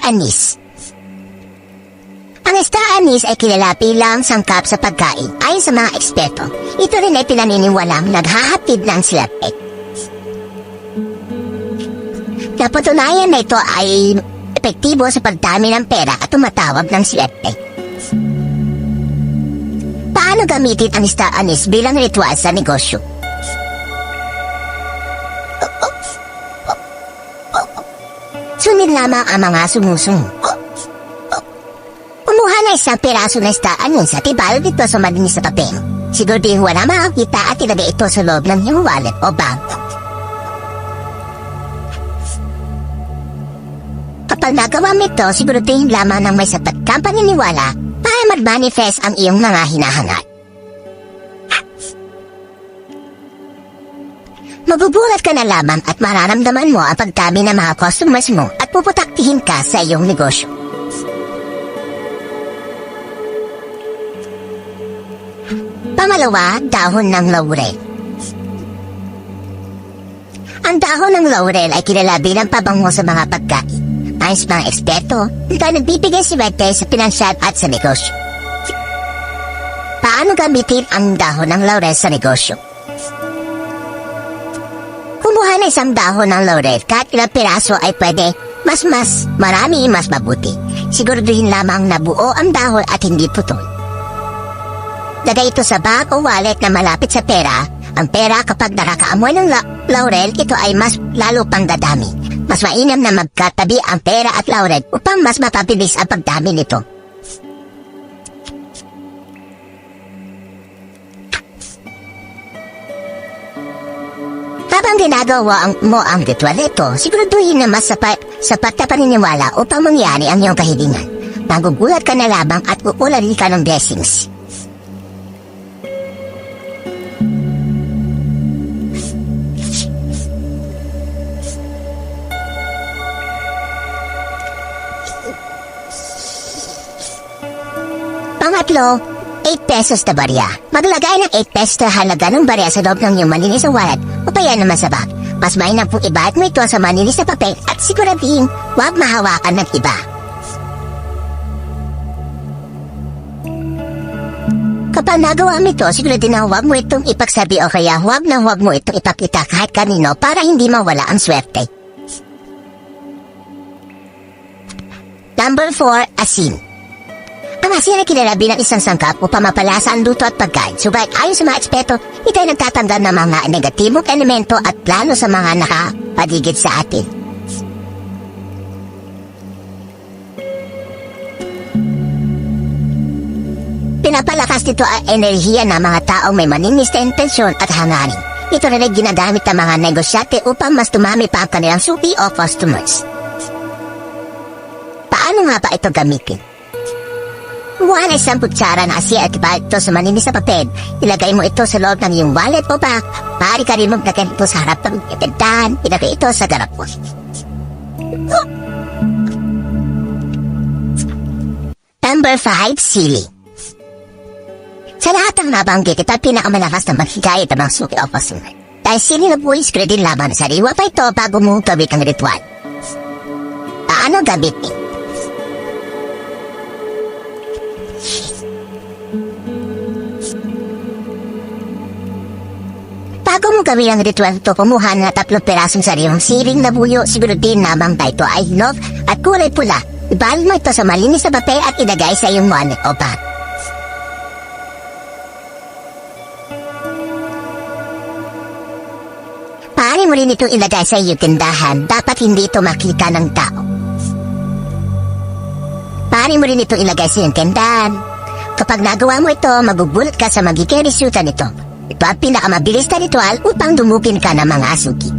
anise. Ang star anise ay kilala bilang sangkap sa pagkain. Ayon sa mga eksperto, ito rin ay pinaniniwalang naghahatid ng swerte. Napatunayan na ito ay epektibo sa pagdami ng pera at tumatawag ng swerte. Paano gamitin ang star anise bilang ritual sa negosyo? Sunod lamang ang mga sumusunod. Kumuha na isang piraso ng star anise at ibalot ito sa malinis na papel. Siguraduhin wala makakita at ilagay ito sa loob ng iyong wallet o bag. Kapag nagawa mo ito, siguraduhin lamang ng may sapat kang paniniwala para mag-manifest ang iyong mga hinahangat. Magugulat ka na lamang at mararamdaman mo ang pagdami ng mga customers mo at puputaktihin ka sa iyong negosyo. Pangalawa, dahon ng laurel. Ang dahon ng laurel ay kilala bilang pabango sa mga pagkain. Ayon sa mga eksperto, ito ay nagbibigay swerte sa pinansyal at sa negosyo. Paano gamitin ang dahon ng laurel sa negosyo? Kumuha na isang dahon ng laurel, kahit ilang piraso ay pwede, mas marami, mas mabuti. Siguraduhin lamang na buo ang dahon at hindi putol. Lagay ito sa bag o wallet na malapit sa pera. Ang pera kapag nakakaamoy ng laurel, ito ay mas lalo pang dadami. Mas mainam na magkatabi ang pera at laurel upang mas mapabilis ang pagdami nito. Habang ginagawa mo ang ritual ito, siguraduhin na mas sapat na paniniwala upang mangyari ang iyong kahilingan. Magugulat ka na lamang at uularin ka ng blessings. Pangatlo, 8 pesos na barya. Maglagay ng 8 pesos na halaga ng barya sa loob ng iyong malinis na wallet o kaya naman sa bag. Mas mainam kung ibahat mo ito sa malinis na papel at siguraduhin huwag mahawakan ng iba. Kapag nagawa mo ito, siguraduhin na huwag mo itong ipagsabi o kaya huwag mo itong ipakita kahit kanino para hindi mawala ang swerte. Number 4, asin. Ang asin ay kilala bilang isang sangkap upang mapalasa ang luto at pagkain. Subalit ayon sa mga eksperto, ito ay nagtatanggal ng mga negatibong elemento at plano sa mga nakapaligid sa atin. Pinapalakas nito ang enerhiya ng mga taong may malinis na intensyon at hangarin. Ito rin ay ginagamit ng mga negosyante upang mas tumami pa ang kanilang suki o customers. Paano nga ba ito gamitin? Kumuha na isang kutsara na asin at ibalit ito sa malinis na papel. Ilagay mo ito sa loob ng iyong wallet o bag. Maaari ka rin maglagay ito sa harap ng tindahan. Ilagay ito sa garapon. Number 5, sili. Sa lahat ng nabanggit, ito ang pinakamalakas na maghigayat ng mga suki o customer. Dahil sili na buwis, kredin lamang na sariwa pa ito bago mo gawin ang ritual. Paano gamitin? Bago mo gawin ang ritual ito, kumuha na 3 pirasong sariwang siling na buyo. Siguraduhin lamang na ito ay hinog at kulay pula. Ibalot mo ito sa malinis na papel at ilagay sa iyong wallet o bag. Paano mo rin itong ilagay sa iyong tindahan? Dapat hindi ito makita ng tao. Paano mo rin itong ilagay sa iyong tindahan? Kapag nagawa mo ito, magugulat ka sa magiging resulta nito. Ito ang pinakamabilis na ritual upang dumupin ka ng mga suki.